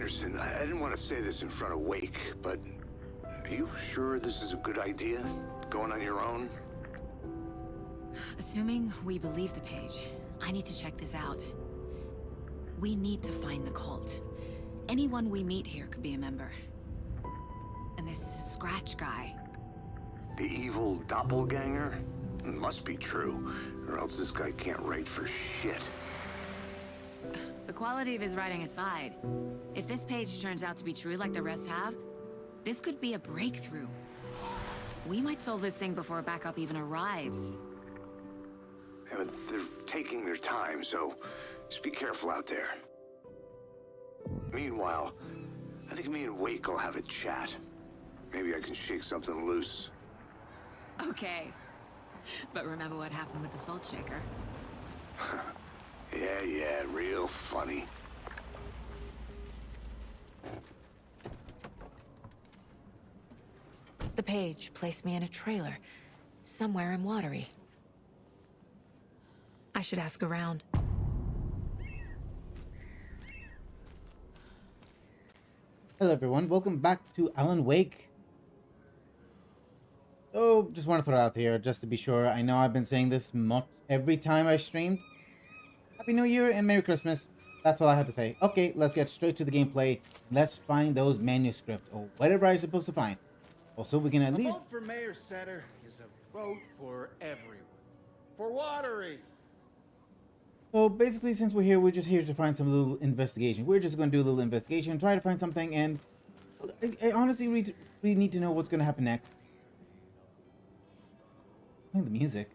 Anderson, I didn't want to say this in front of Wake, but are you sure this is a good idea? Going on your own? Assuming we believe the page, I need to check this out. We need to find the cult. Anyone we meet here could be a member. And this Scratch guy. The evil doppelganger? Must be true, or else this guy can't write for shit. The quality of his writing aside, if this page turns out to be true like the rest have, this could be a breakthrough. We might solve this thing before backup even arrives. Yeah, but they're taking their time, so just be careful out there. Meanwhile, I think me and Wake will have a chat. Maybe I can shake something loose. Okay. But remember what happened with the Salt Shaker? Yeah, real funny. The page placed me in a trailer, somewhere in Watery. I should ask around. Hello everyone, welcome back to Alan Wake. Oh, just want to throw it out here just to be sure. I know I've been saying this much every time I streamed. Happy New Year and Merry Christmas. That's all I have to say. Okay, let's get straight to the gameplay. Let's find those manuscripts or whatever I'm supposed to find. Also, we can at least... A vote for Mayor Setter is a vote for everyone. For Watery. So basically, since we're here, we're just here to find some little investigation. We're just going to do a little investigation, try to find something, and I honestly really need to know what's going to happen next. The music.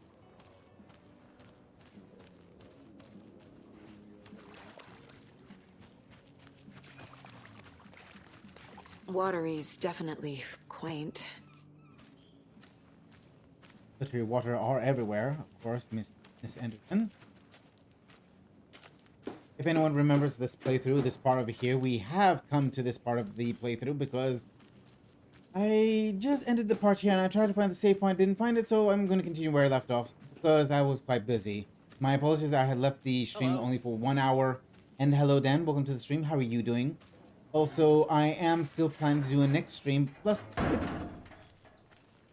Watery's definitely quaint. Literally, water are everywhere. Of course, Miss Anderson. If anyone remembers this playthrough, this part over here, we have come to this part of the playthrough because I just ended the part here and I tried to find the save point, didn't find it, so I'm going to continue where I left off because I was quite busy. My apologies that I had left the stream only for 1 hour. And hello Dan, welcome to the stream. How are you doing? Also, I am still planning to do a next stream. Plus,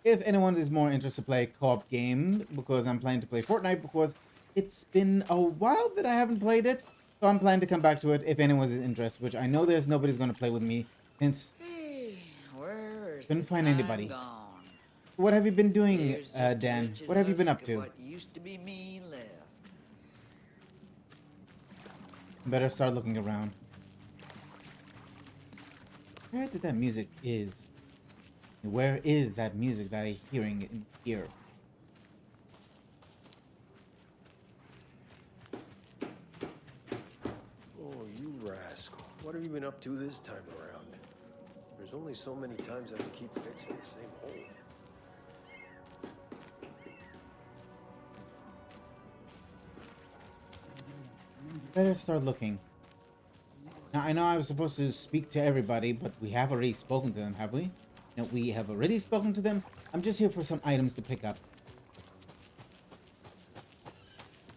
if anyone is more interested to play a co-op game, because I'm planning to play Fortnite, because it's been a while that I haven't played it. So I'm planning to come back to it if anyone is interested, which I know there's nobody's going to play with me since couldn't find anybody. Gone? What have you been doing, Dan? What have you been up to? What used to be me left. Better start looking around. Where did that music is? Where is that music that I'm hearing in here? Oh, you rascal. What have you been up to this time around? There's only so many times I can keep fixing the same hole. Better start looking. Now, I know I was supposed to speak to everybody, but we have already spoken to them, have we? No, we have already spoken to them. I'm just here for some items to pick up.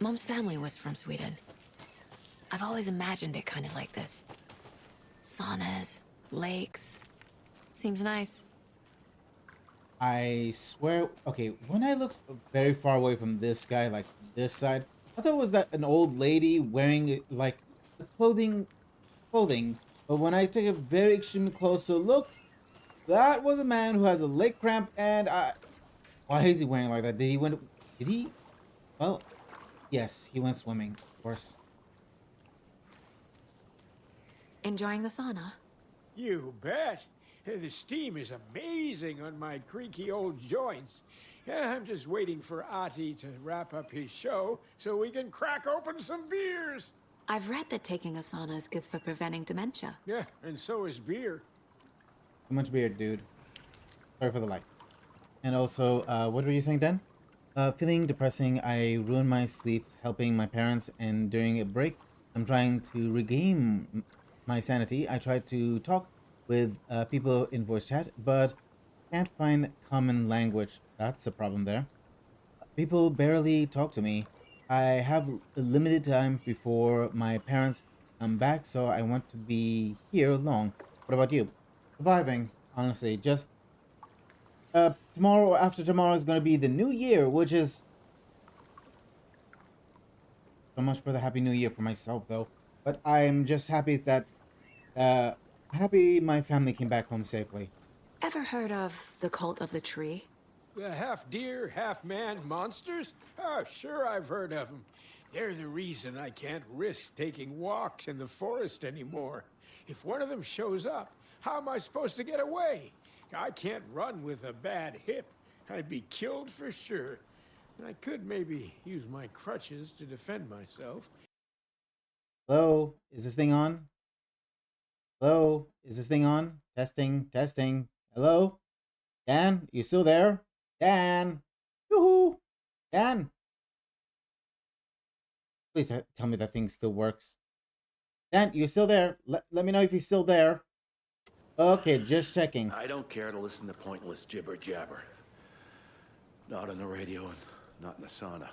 Mom's family was from Sweden. I've always imagined it kind of like this. Saunas, lakes. Seems nice. I swear... Okay, when I looked very far away from this guy, like this side, I thought it was that an old lady wearing, like, clothing. But when I take a very extremely closer look, that was a man who has a leg cramp, and why is he wearing like that? Did he? Well, yes, he went swimming, of course. Enjoying the sauna? You bet. The steam is amazing on my creaky old joints. I'm just waiting for Ati to wrap up his show so we can crack open some beers. I've read that taking a sauna is good for preventing dementia. Yeah, and so is beer. Too much beard, dude. Sorry for the light. And also, what were you saying, Dan? Feeling depressing. I ruined my sleeps helping my parents, and during a break, I'm trying to regain my sanity. I tried to talk with people in voice chat, but can't find common language. That's a problem there. People barely talk to me. I have a limited time before my parents I'm back, so I want to be here long. What about you? Surviving, honestly. Just tomorrow or after tomorrow is gonna be the new year, which is so much for the happy new year for myself though. But I'm just happy that happy my family came back home safely. Ever heard of the Cult of the Tree? The half-deer, half-man monsters? Oh, sure I've heard of them. They're the reason I can't risk taking walks in the forest anymore. If one of them shows up, how am I supposed to get away? I can't run with a bad hip. I'd be killed for sure. I could maybe use my crutches to defend myself. Hello? Is this thing on? Hello? Is this thing on? Testing, testing. Hello? Dan? You still there? Dan? Yoo-hoo! Dan? Please tell me that thing still works. Dan, you still there? Let me know if you're still there. Okay, just checking. I don't care to listen to pointless jibber jabber. Not on the radio and not in the sauna.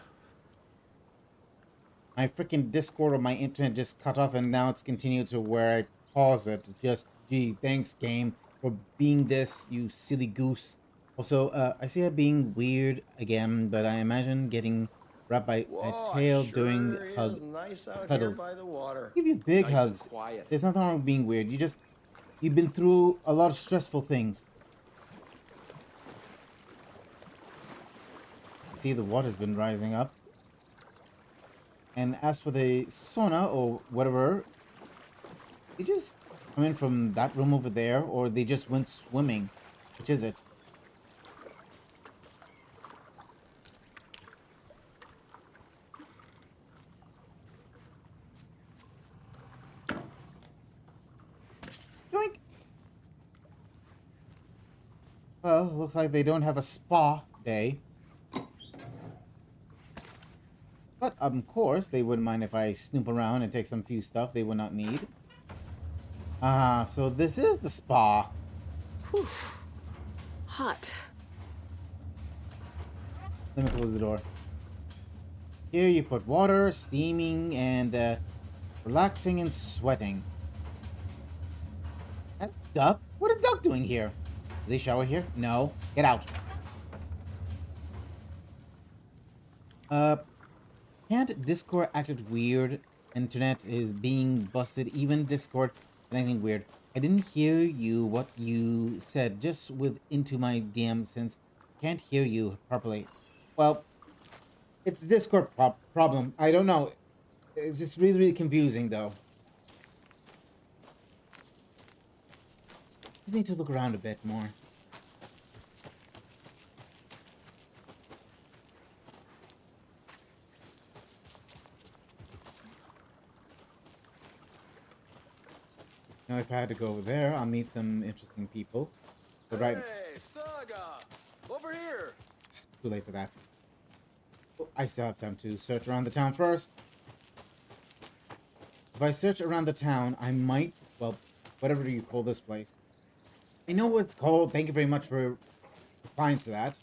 My freaking Discord or my internet just cut off and now it's continued to where I pause it. Just, gee, thanks game for being this, you silly goose. Also, I see it being weird again, but I imagine getting wrapped by a tail during Nice out cuddles. here by the water. Give you big Nice and hugs. quiet. There's nothing wrong with being weird. You've been through a lot of stressful things. See, the water's been rising up. And as for the sauna or whatever, they just come in from that room over there, or they just went swimming. Which is it? Yoink! Well, looks like they don't have a spa day. But, of course, they wouldn't mind if I snoop around and take some few stuff they would not need. Ah, so this is the spa. Whew. Hot. Let me close the door. Here you put water, steaming, and relaxing and sweating. That duck? What a duck doing here? Do they shower here? No. Get out. Can't Discord acted weird? Internet is being busted. Even Discord acting weird. I didn't hear you what you said. Just with into my DM since can't hear you properly. Well, it's Discord problem. I don't know. It's just really, really confusing though. Just need to look around a bit more. Now, if I had to go over there, I'll meet some interesting people. But right, Hey, Saga! Over here! too late for that. Oh, I still have time to search around the town first. If I search around the town, I might, well, whatever you call this place. I know what it's called. Thank you very much for replying to that.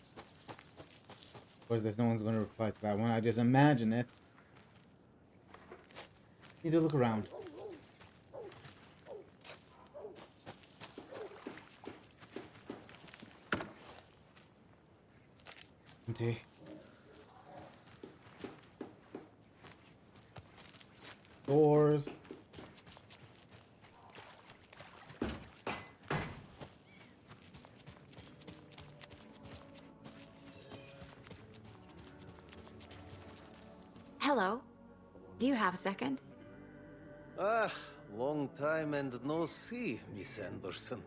Of course, there's no one's going to reply to that one. I just imagine it. Need to look around. Empty. Doors. Hello. Do you have a second? Ah, long time and no see, Miss Anderson.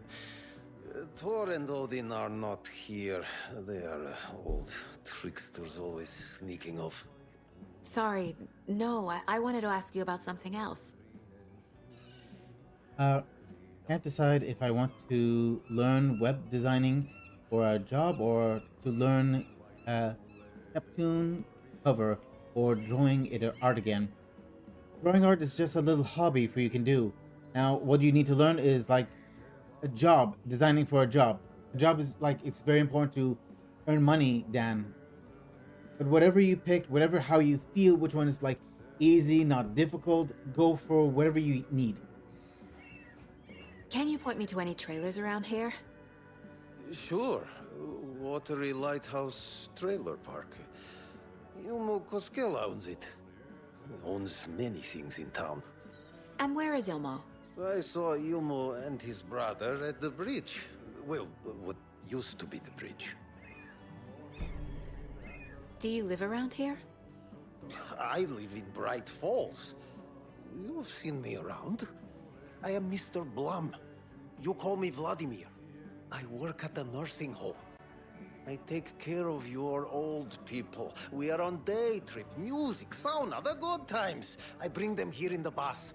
Thor and Odin are not here. They are old tricksters always sneaking off. Sorry. No, I wanted to ask you about something else. Can't decide if I want to learn web designing for a job or to learn Neptune cover or drawing art again. Drawing art is just a little hobby for you can do. Now, what you need to learn is like a job, designing for a job. A job is like, it's very important to earn money, Dan. But whatever you picked, how you feel, which one is like easy, not difficult. Go for whatever you need. Can you point me to any trailers around here? Sure. Watery Lighthouse Trailer Park. Ilmo Koskela owns it. He owns many things in town. And where is Ilmo? I saw Ilmo and his brother at the bridge. Well, what used to be the bridge. Do you live around here? I live in Bright Falls. You've seen me around. I am Mr. Blum. You call me Vladimir. I work at the nursing home. I take care of your old people. We are on day trip, music, sauna, the good times. I bring them here in the bus.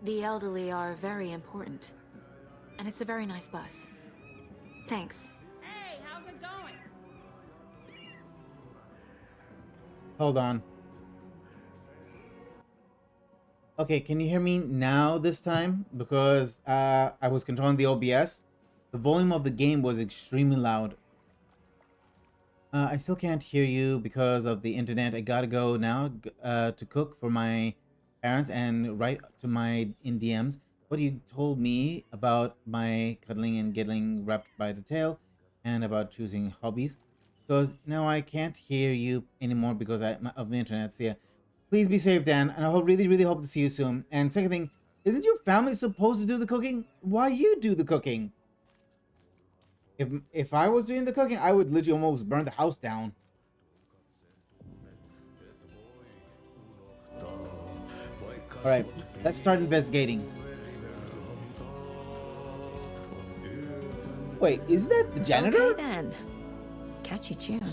The elderly are very important. And it's a very nice bus. Thanks. Hey, how's it going? Hold on. Okay, can you hear me now this time? Because I was controlling the OBS. The volume of the game was extremely loud. I still can't hear you because of the internet. I gotta go now to cook for my parents and write to my in DMs what you told me about my cuddling and getting wrapped by the tail and about choosing hobbies. Because now I can't hear you anymore because of the internet. So yeah, please be safe, Dan, and I really, really hope to see you soon. And second thing, isn't your family supposed to do the cooking? Why you do the cooking? If I was doing the cooking, I would literally almost burn the house down. All right, let's start investigating. Wait, is that the janitor? Okay then. Catchy tune.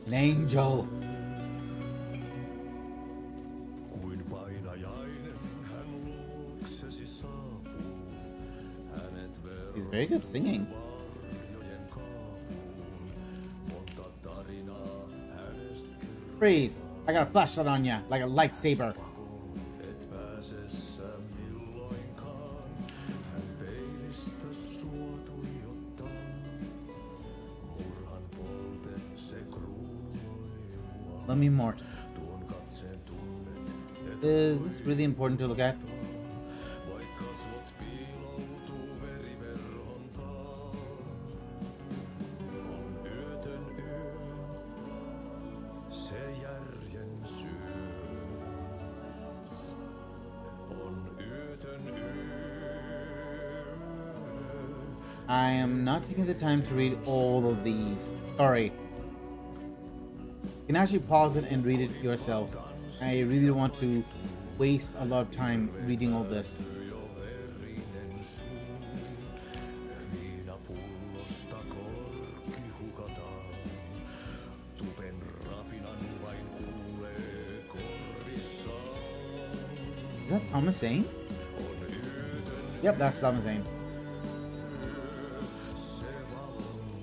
An angel. He's very good singing. Freeze! I got a flashlight on ya, like a lightsaber. Let me mort. Is this really important to look at? I am not taking the time to read all of these. Sorry. You can actually pause it and read it yourselves. I really don't want to waste a lot of time reading all this. Is that Thomas Zane? Yep, that's Thomas Zane.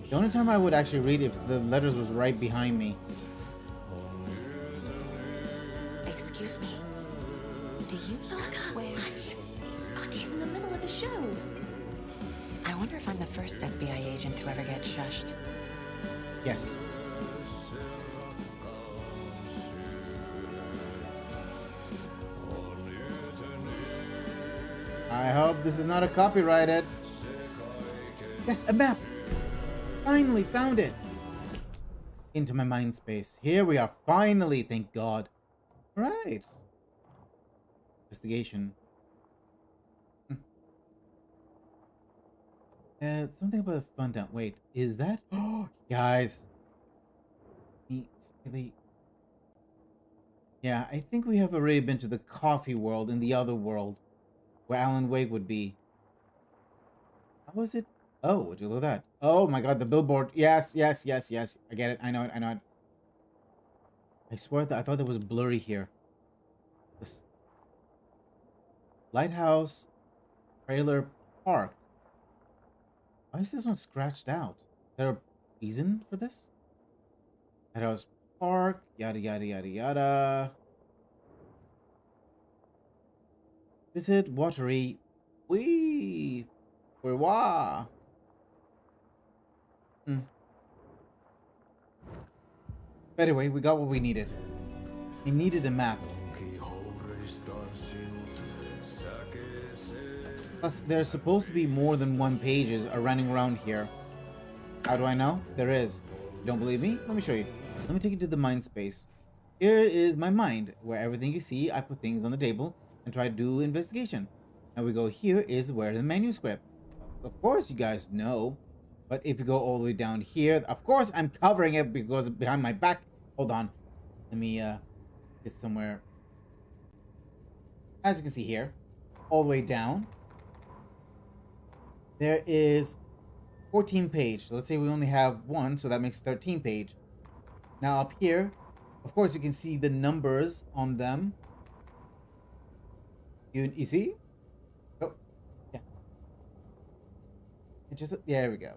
The only time I would actually read if the letters was right behind me. Excuse me. Do you know where... He's in the middle of a show. I wonder if I'm the first FBI agent to ever get shushed. Yes. I hope this is not a copyrighted. Yes, a map. Finally found it. Into my mind space. Here we are. Finally, thank God. Right. Investigation. Something about a fun down. Wait, is that? Oh, guys. Silly. Yeah, I think we have already been to the coffee world in the other world, where Alan Wake would be. How was it? Oh, would you look at that? Oh my God, the billboard. Yes, yes, yes, yes. I get it. I know it. I know it. I swear that I thought it was blurry here. This Lighthouse Trailer Park. Why is this one scratched out? Is there a reason for this? Lighthouse Park, yada yada yada yada. Visit Watery. Wee. We're wah. Hmm. But anyway, we got what we needed. We needed a map. Plus, there's supposed to be more than one pages are running around here. How do I know? There is. You don't believe me? Let me show you. Let me take you to the mind space. Here is my mind, where everything you see, I put things on the table and try to do investigation. And we go here is where the manuscript. Of course you guys know. But if you go all the way down here, of course I'm covering it because behind my back. Hold on. Let me get somewhere. As you can see here, all the way down, there is 14 page. So let's say we only have one, so that makes 13 page. Now up here, of course you can see the numbers on them. You see? Oh, yeah. It just, yeah, there we go.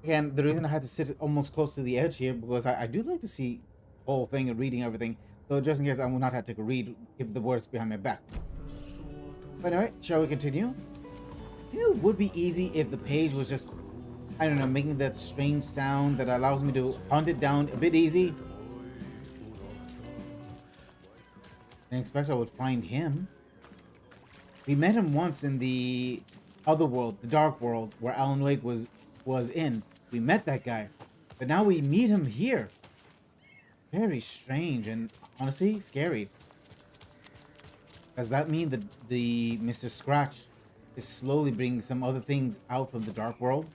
Again, the reason I had to sit almost close to the edge here because I do like to see the whole thing and reading everything. So just in case I will not have to take a read if the words behind my back. But anyway, shall we continue? You know, it would be easy if the page was just, I don't know, making that strange sound that allows me to hunt it down a bit easy. I didn't expect I would find him. We met him once in the other world, the Dark World, where Alan Wake was in. We met that guy. But now we meet him here. Very strange and honestly scary. Does that mean that the Mr. Scratch is slowly bringing some other things out from the Dark World?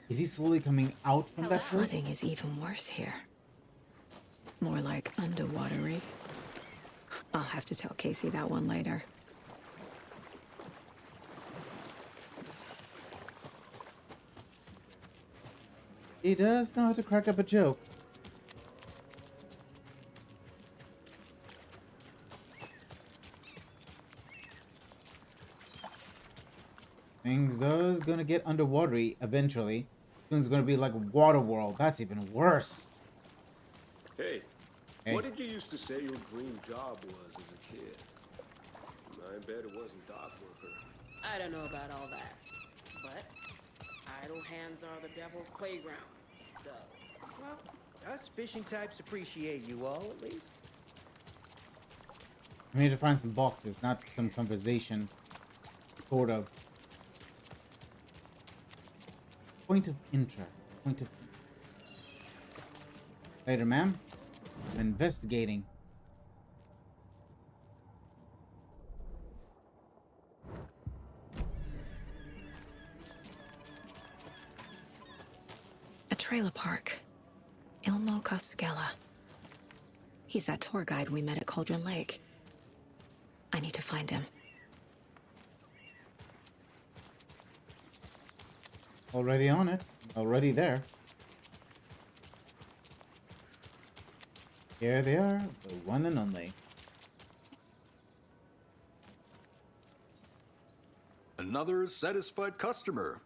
Is he slowly coming out from that place? Flooding is even worse here. More like underwatery. I'll have to tell Casey that one later. He does know how to crack up a joke. Things does gonna get underwatery eventually. Things gonna be like Waterworld. That's even worse. Hey, Hey. what did you used to say your dream job was as a kid? I bet it wasn't dock worker. I don't know about all that, but idle hands are the devil's playground, so... Well, us fishing types appreciate you all, at least. I need to find some boxes, not some conversation. Sort of. Point of interest. Point of... Later, ma'am. I'm investigating. A trailer park. Ilmo Koskela. He's that tour guide we met at Cauldron Lake. I need to find him. Already on it. Already there. Here they are, the one and only. Another satisfied customer.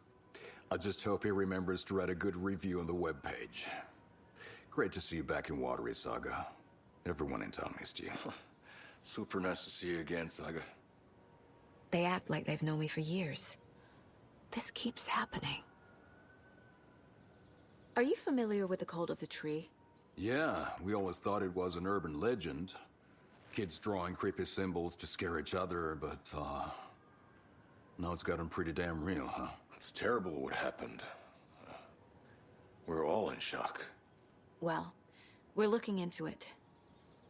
I just hope he remembers to write a good review on the webpage. Great to see you back in Watery, Saga. Everyone in town missed you. Super nice to see you again, Saga. They act like they've known me for years. This keeps happening. Are you familiar with the Cult of the Tree? Yeah, we always thought it was an urban legend. Kids drawing creepy symbols to scare each other, but, now it's gotten pretty damn real, huh? It's terrible what happened. We're all in shock. Well, we're looking into it.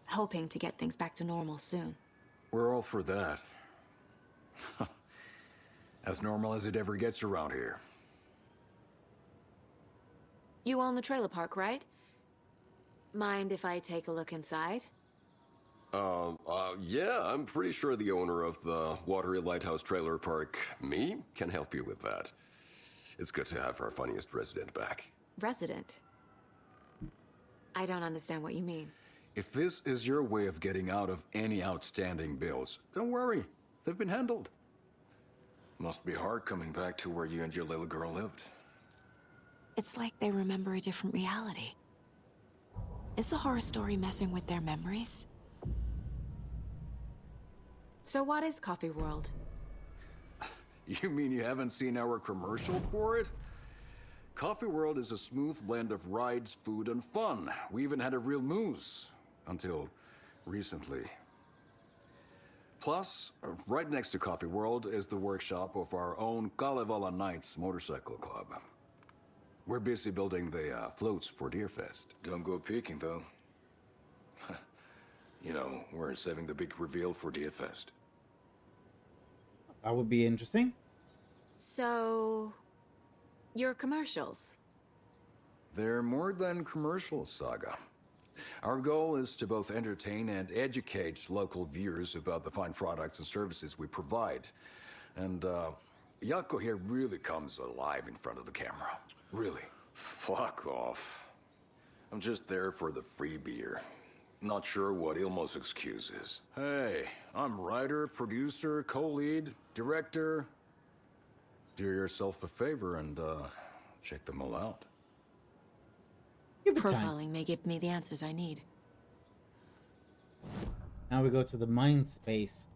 Hoping to get things back to normal soon. We're all for that. As normal as it ever gets around here. You own the trailer park, right? Mind if I take a look inside? Yeah, I'm pretty sure the owner of the Watery Lighthouse Trailer Park, me, can help you with that. It's good to have our funniest resident back. Resident? I don't understand what you mean. If this is your way of getting out of any outstanding bills, don't worry. They've been handled. Must be hard coming back to where you and your little girl lived. It's like they remember a different reality. Is the horror story messing with their memories? So what is Coffee World? You mean you haven't seen our commercial for it? Coffee World is a smooth blend of rides, food, and fun. We even had a real moose. Until recently. Plus, right next to Coffee World is the workshop of our own Kalevala Knights Motorcycle Club. We're busy building the floats for Deerfest. Don't go peeking, though. You know, we're saving the big reveal for Deerfest. That would be interesting. So, your commercials? They're more than commercials, Saga. Our goal is to both entertain and educate local viewers about the fine products and services we provide. And, Jaakko here really comes alive in front of the camera. Really. Fuck off. I'm just there for the free beer. Not sure what Ilmo's excuse is. Hey, I'm writer, producer, co-lead, director. Do yourself a favor and, check them all out. Give it time. Profiling may give me the answers I need. Now we go to the mind space.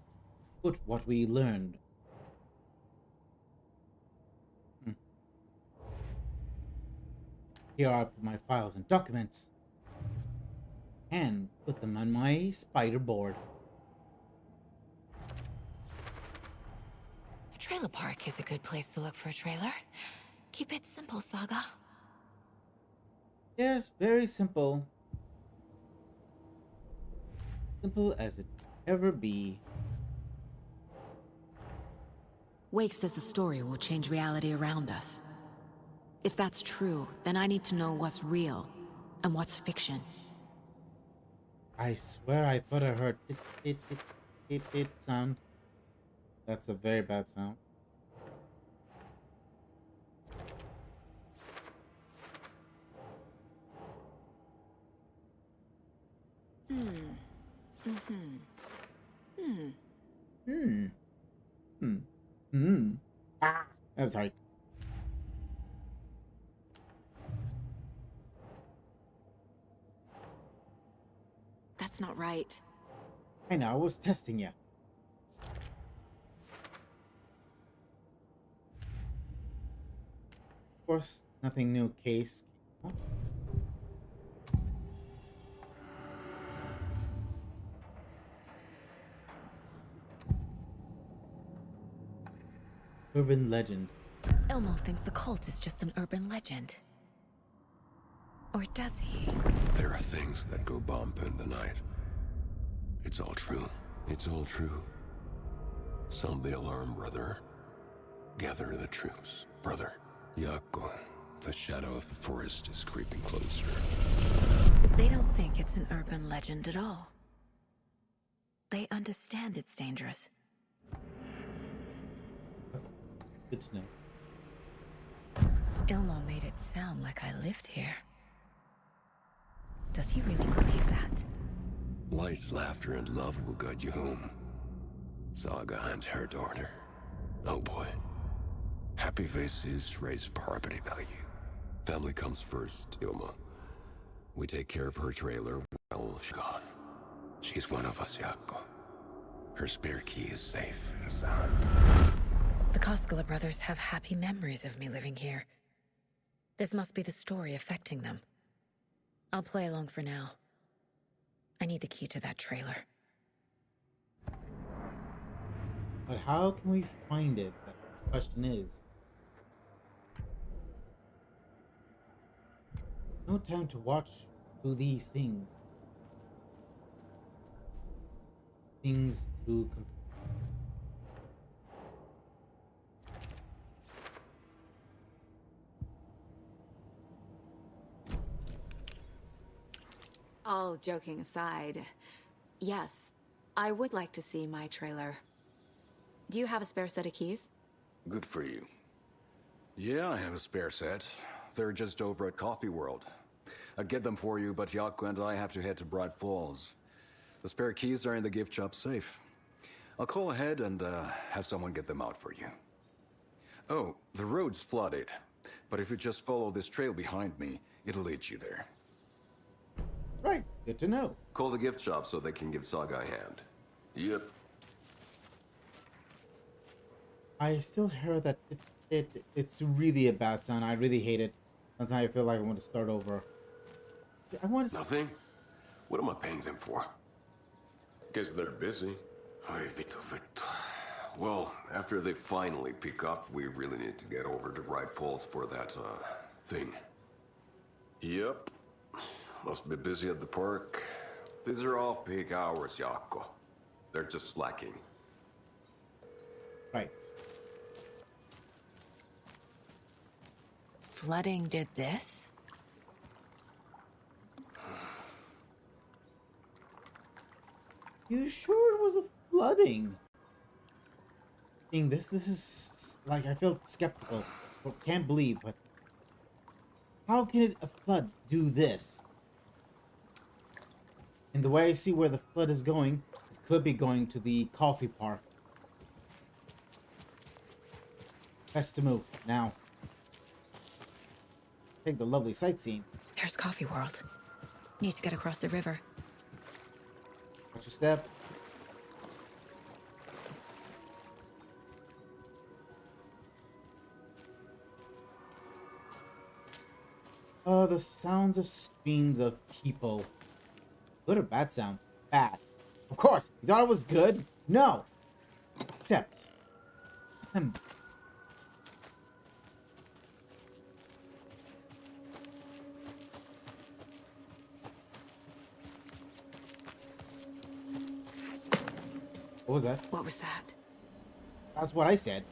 Put what we learned. Here are my files and documents. And put them on my spider board. A trailer park is a good place to look for a trailer. Keep it simple, Saga. Yes, very simple. Simple as it ever be. Wake says the story will change reality around us. If that's true, then I need to know what's real and what's fiction. I swear I thought I heard it sound. That's a very bad sound. Ah, I'm sorry. That's not right. I know, I was testing you. Of course, nothing new case. What? Urban legend. Ilmo thinks the cult is just an urban legend. Or does he? There are things that go bump in the night. It's all true. It's all true. Sound the alarm, brother. Gather the troops, brother. Jaakko, the shadow of the forest is creeping closer. They don't think it's an urban legend at all. They understand it's dangerous. That's good to know. Ilmo made it sound like I lived here. Does he really believe that? Light, laughter, and love will guide you home. Saga and her daughter. Oh boy. Happy faces raise property value. Family comes first, Ilma. We take care of her trailer while she's gone. She's one of us, Jaakko. Her spare key is safe and sound. The Koskela brothers have happy memories of me living here. This must be the story affecting them. I'll play along for now. I need the key to that trailer. But how can we find it? The question is. No time to watch through these things. Things to All joking aside, yes, I would like to see my trailer. Do you have a spare set of keys? Good for you. Yeah, I have a spare set. They're just over at Coffee World. I'd get them for you, but Jaakko and I have to head to Bright Falls. The spare keys are in the gift shop safe. I'll call ahead and have someone get them out for you. Oh, the road's flooded, but if you just follow this trail behind me, it'll lead you there. Right, good to know. Call the gift shop so they can give Saga a hand. Yep. I still hear that it's really a bad sound. I really hate it. Sometimes I feel like I want to start over. I want to. Nothing? What am I paying them for? Guess they're busy. Ay, Vito, Vito. Well, after they finally pick up, we really need to get over to Bright Falls for that, thing. Yep. Must be busy at the park. These are off-peak hours, Jaakko. They're just slacking. Right. Flooding did this? You sure it was a flooding? Seeing this is like I feel skeptical. Or can't believe, but how can a flood do this? In the way I see where the flood is going, it could be going to the coffee park. Best to move now. Take the lovely sightseeing. There's Coffee World. Need to get across the river. Watch your step. Oh, the sounds of screams of people. Good or bad sounds? Bad. Of course. You thought it was good? No. Except. What was that? What was that? That's what I said.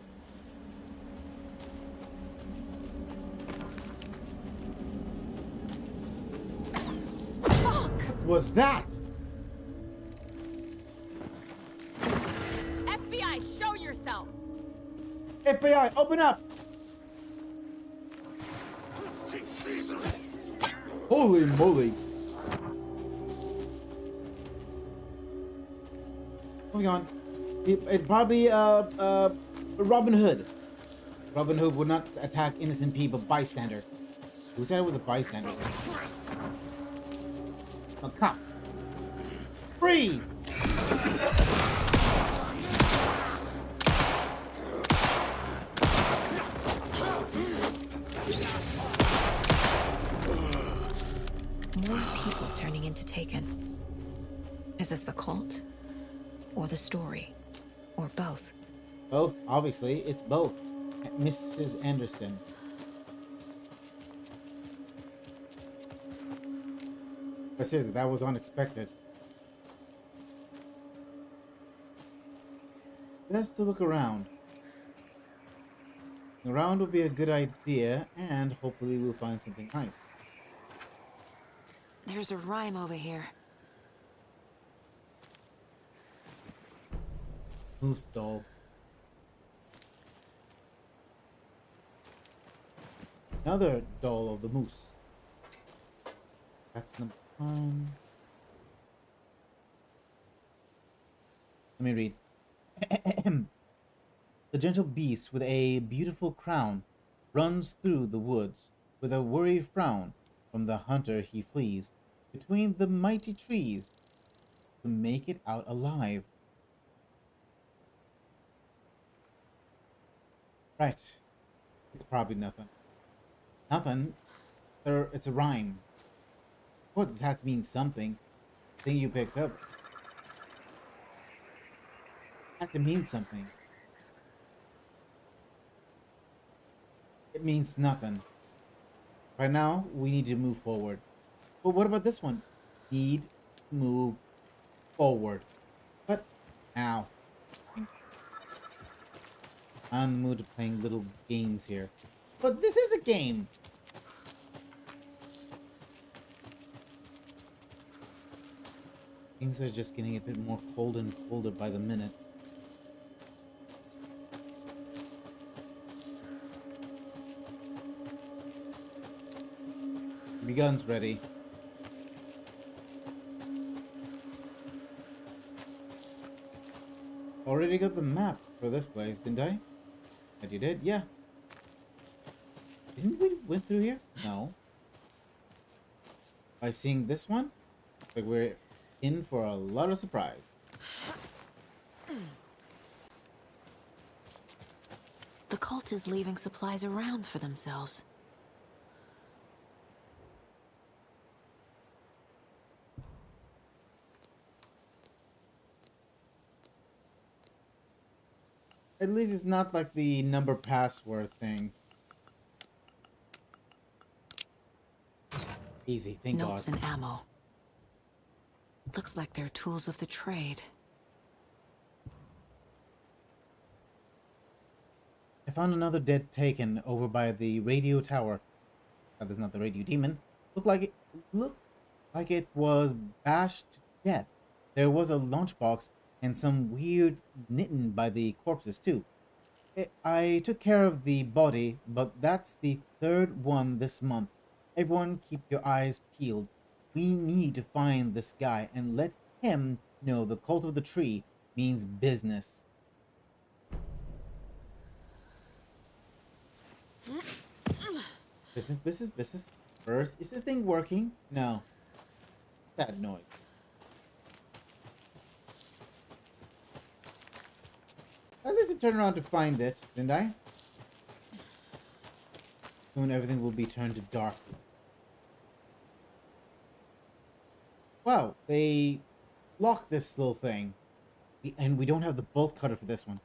Fuck! What was that? FBI, show yourself! FBI, open up! Holy moly. Moving on. It probably Robin Hood. Robin Hood would not attack innocent people, bystander. Who said it was a bystander? A cop. Freeze! More people turning into Taken. Is this the cult? Or the story? Or both? Both, obviously. It's both. Mrs. Anderson. But seriously, that was unexpected. Best to look around. Around would be a good idea, and hopefully we'll find something nice. There's a rhyme over here. Moose doll. Another doll of the moose. That's number 1. Let me read. The gentle beast with a beautiful crown runs through the woods with a worried frown. From the hunter he flees between the mighty trees to make it out alive. Right. It's probably nothing. Nothing? It's a rhyme. Of course, it has to mean something. Thing you picked up. It has to mean something. It means nothing. Right now, we need to move forward. But what about this one? Need to move forward. But now. I'm in the mood of playing little games here. But this is a game! Things are just getting a bit more cold and colder by the minute. The gun's ready. Already got the map for this place, didn't I? That you did? Yeah. Didn't we went through here? No. By seeing this one, like we're in for a lot of surprise. The cult is leaving supplies around for themselves. At least it's not like the number password thing. Easy, thank God. Notes and ammo. Looks like they're tools of the trade. I found another dead Taken over by the radio tower. That is not the radio demon. Looked like it was bashed to death. There was a lunchbox and some weird knitting by the corpses too. I took care of the body, but that's the third one this month. Everyone keep your eyes peeled. We need to find this guy and let him know the cult of the tree means business. Business, business, business. First, is this thing working? No. That noise. At least I turned around to find it, didn't I? Soon everything will be turned to dark. Wow, they locked this little thing. And we don't have the bolt cutter for this one.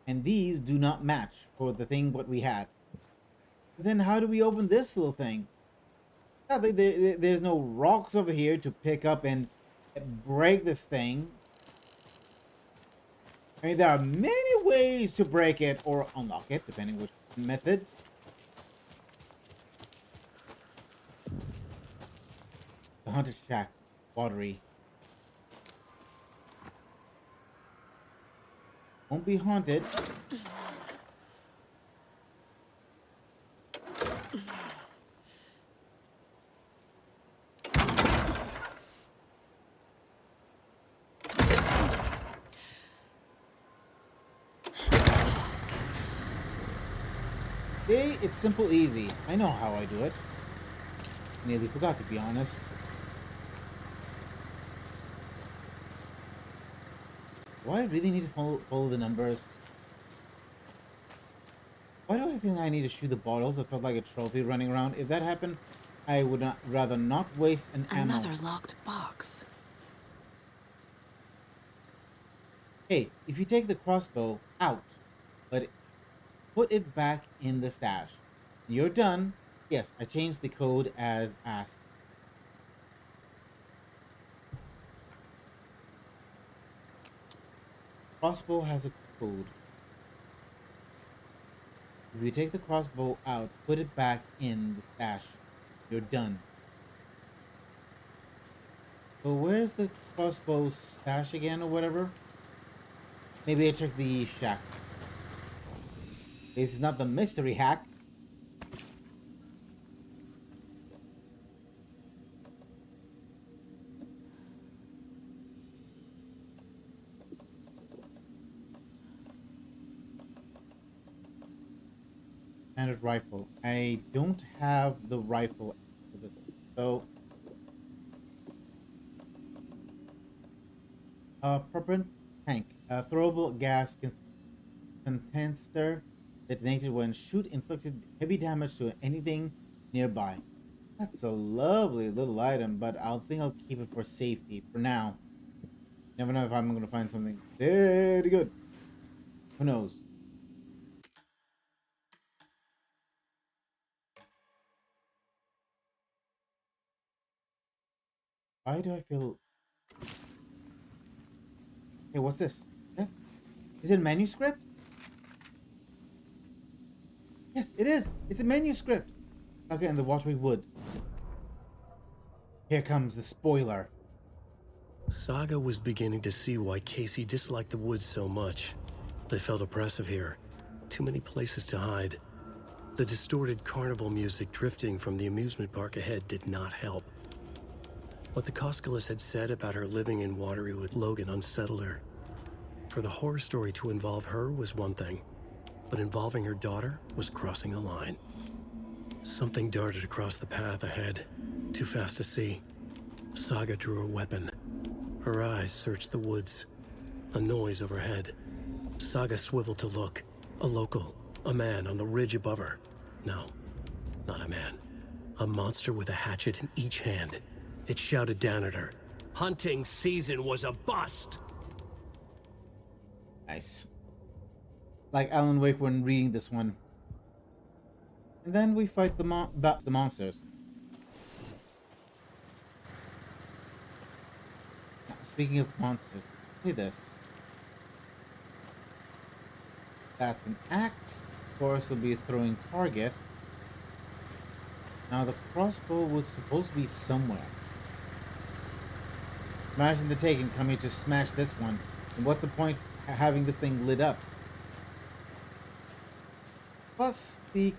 And these do not match for the thing what we had. But then how do we open this little thing? There's no rocks over here to pick up and break this thing. I mean, there are many ways to break it or unlock it, depending which method. The Haunted Shack, watery. Won't be haunted. See, it's simple, easy. I know how I do it. Nearly forgot, to be honest. Do I really need to follow the numbers? Why do I think I need to shoot the bottles? I felt like a trophy running around. If that happened, I would rather not waste an ammo. Another locked box. Hey, if you take the crossbow out, but put it back in the stash. You're done. Yes, I changed the code as asked. Crossbow has a code. If you take the crossbow out, put it back in the stash. You're done. So where's the crossbow stash again or whatever? Maybe I check the shack. This is not the mystery hack. Standard rifle. I don't have the rifle for this, so propellant tank, throwable gas canister detonated when shoot inflicted heavy damage to anything nearby. That's a lovely little item, but I'll keep it for safety for now. Never know if I'm gonna find something very good. Who knows? Why do I feel... Hey, what's this? Yeah. Is it a manuscript? Yes, it is. It's a manuscript. Okay, in the watery wood. Here comes the spoiler. Saga was beginning to see why Casey disliked the woods so much. They felt oppressive here. Too many places to hide. The distorted carnival music drifting from the amusement park ahead did not help. What the Koskalis had said about her living in Watery with Logan unsettled her. For the horror story to involve her was one thing, but involving her daughter was crossing a line. Something darted across the path ahead, too fast to see. Saga drew her weapon. Her eyes searched the woods. A noise overhead. Saga swiveled to look. A local. A man on the ridge above her. No, not a man. A monster with a hatchet in each hand. It shouted down at her. Hunting season was a bust! Nice. Like Alan Wake when reading this one. And then we fight the monsters. Now, speaking of monsters, play this. That's an axe. Of course, will be a throwing target. Now the crossbow was supposed to be somewhere. Imagine the Taken coming to smash this one. And what's the point of having this thing lit up? Plus, the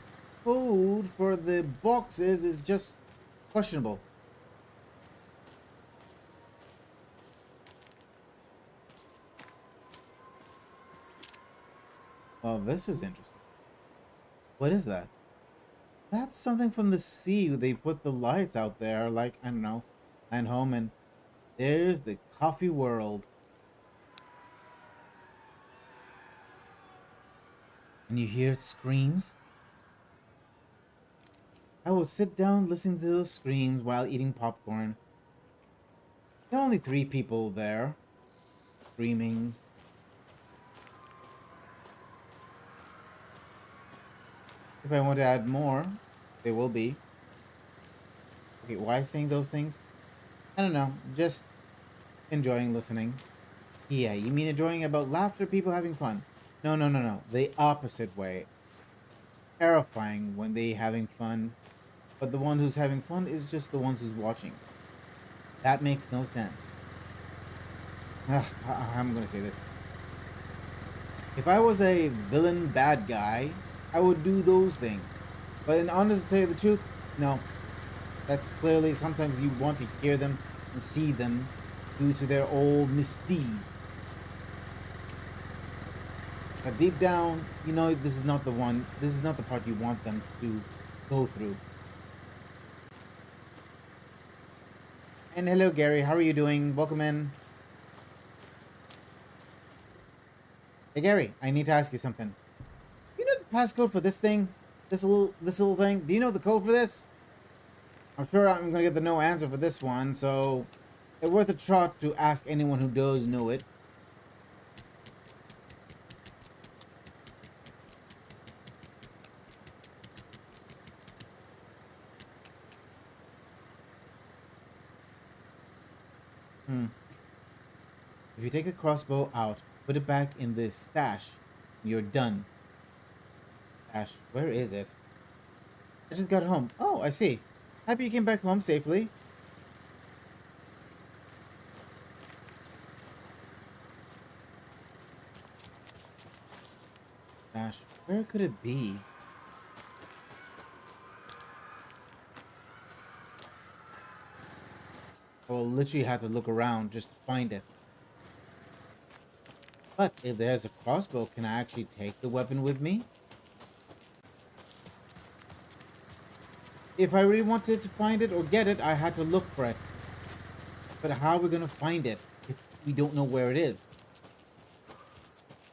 code for the boxes is just questionable. Well, this is interesting. What is that? That's something from the sea. They put the lights out there, like, I don't know, and home, and there's the coffee world. And you hear it screams? I will sit down listening to those screams while eating popcorn. There are only 3 people there. Screaming. If I want to add more, they will be. Okay, why saying those things? I don't know. Just enjoying listening. Yeah, you mean enjoying about laughter, people having fun? No. The opposite way. Terrifying when they having fun, but the one who's having fun is just the ones who's watching. That makes no sense. I'm gonna say this. If I was a villain bad guy, I would do those things. But in honest to tell you the truth, no. That's clearly sometimes you want to hear them and see them due to their old misdeeds. But deep down, you know this is not the one. This is not the part you want them to go through. And hello, Gary. How are you doing? Welcome in. Hey, Gary. I need to ask you something. You know the passcode for this thing? This little thing? Do you know the code for this? I'm sure I'm gonna get the no answer for this one, so it's worth a trot to ask anyone who does know it. If you take the crossbow out, put it back in the stash, you're done. Stash, where is it? I just got home. Oh, I see. Happy you came back home safely. Stash, where could it be? I will literally have to look around just to find it. But if there's a crossbow, can I actually take the weapon with me? If I really wanted to find it or get it, I had to look for it. But how are we going to find it if we don't know where it is?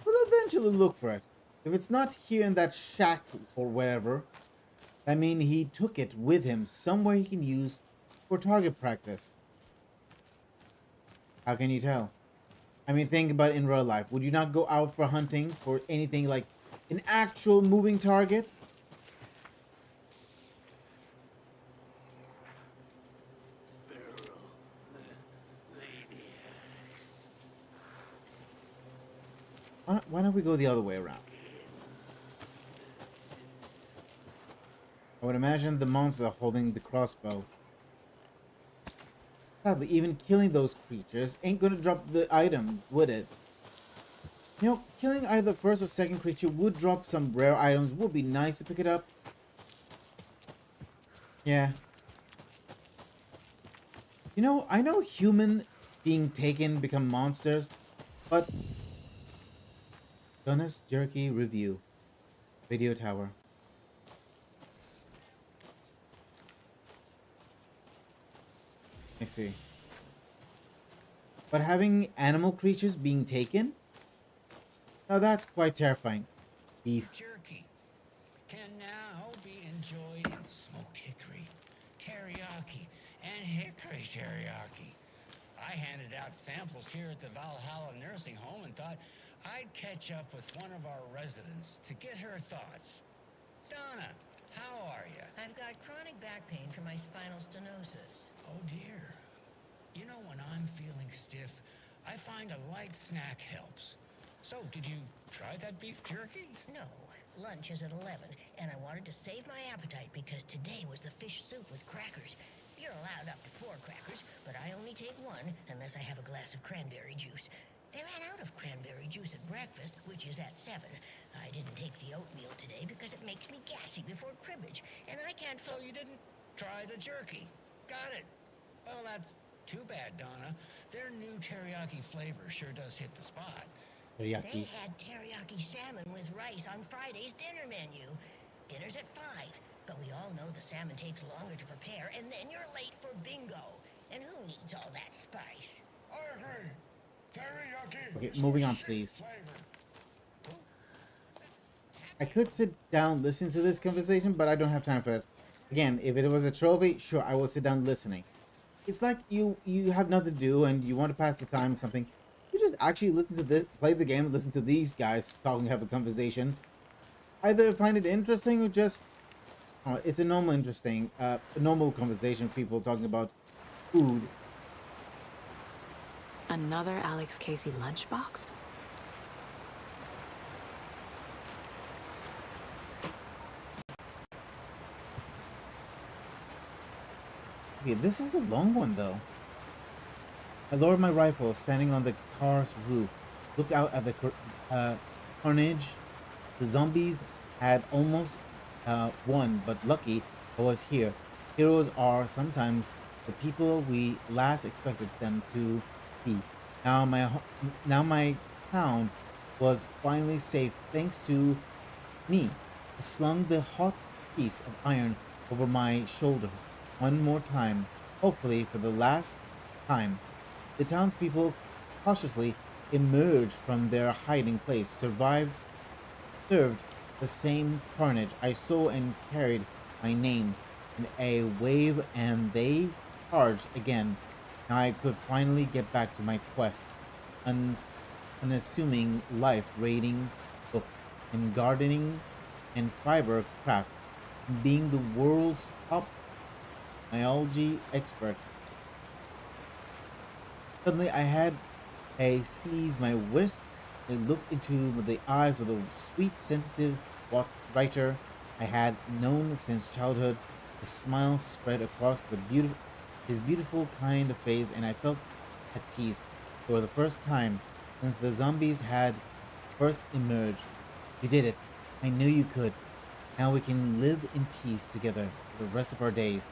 We'll eventually look for it. If it's not here in that shack or wherever, I mean he took it with him somewhere he can use for target practice. How can you tell? I mean, think about it in real life. Would you not go out for hunting for anything like an actual moving target? Why don't we go the other way around? I would imagine the monster holding the crossbow. Sadly, even killing those creatures ain't gonna drop the item, would it? You know, killing either first or second creature would drop some rare items. Would be nice to pick it up. Yeah. You know, I know human being taken become monsters, but... Gunner's Jerky Review. Video Tower. I see. But having animal creatures being taken? Now that's quite terrifying. Beef. Jerky can now be enjoyed in smoked hickory, teriyaki, and hickory teriyaki. I handed out samples here at the Valhalla Nursing Home and thought I'd catch up with one of our residents to get her thoughts. Donna, how are you? I've got chronic back pain from my spinal stenosis. Oh dear. You know, when I'm feeling stiff, I find a light snack helps. So, did you try that beef jerky? No. Lunch is at 11, and I wanted to save my appetite because today was the fish soup with crackers. You're allowed up to 4 crackers, but I only take 1 unless I have a glass of cranberry juice. They ran out of cranberry juice at breakfast, which is at 7. I didn't take the oatmeal today because it makes me gassy before cribbage, and I can't... So you didn't try the jerky? Got it. Well, that's too bad, Donna. Their new teriyaki flavor sure does hit the spot. Teriyaki. They had teriyaki salmon with rice on Friday's dinner menu. Dinner's at 5, but we all know the salmon takes longer to prepare, and then you're late for bingo. And who needs all that spice? I agree. Teriyaki. Okay, moving on, please. I could sit down listening to this conversation, but I don't have time for it. Again, if it was a trophy, sure, I will sit down listening. It's like you have nothing to do and you want to pass the time, something. You just actually listen to this, play the game, and listen to these guys talking, have a conversation. Either find it interesting or just, it's a normal conversation. People talking about food. Another Alex Casey lunchbox? Okay, this is a long one though. I lowered my rifle, standing on the car's roof, looked out at the carnage. The zombies had almost won, but lucky I was here. Heroes are sometimes the people we last expected them to be. Now my town was finally safe thanks to me. I slung the hot piece of iron over my shoulder one more time, hopefully for the last time. The townspeople cautiously emerged from their hiding place, served the same carnage. I saw and carried my name in a wave, and they charged again. Now I could finally get back to my quest, unassuming life, raiding book and gardening and fiber craft, and being the world's top biology expert. Suddenly I had a seize my wrist. I looked into the eyes of the sweet, sensitive writer I had known since childhood. A smile spread across his beautiful kind of face, and I felt at peace for the first time since the zombies had first emerged. You did it. I knew you could. Now we can live in peace together for the rest of our days.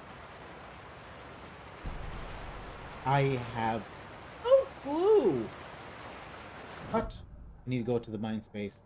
I have no clue. What? I need to go to the mind space.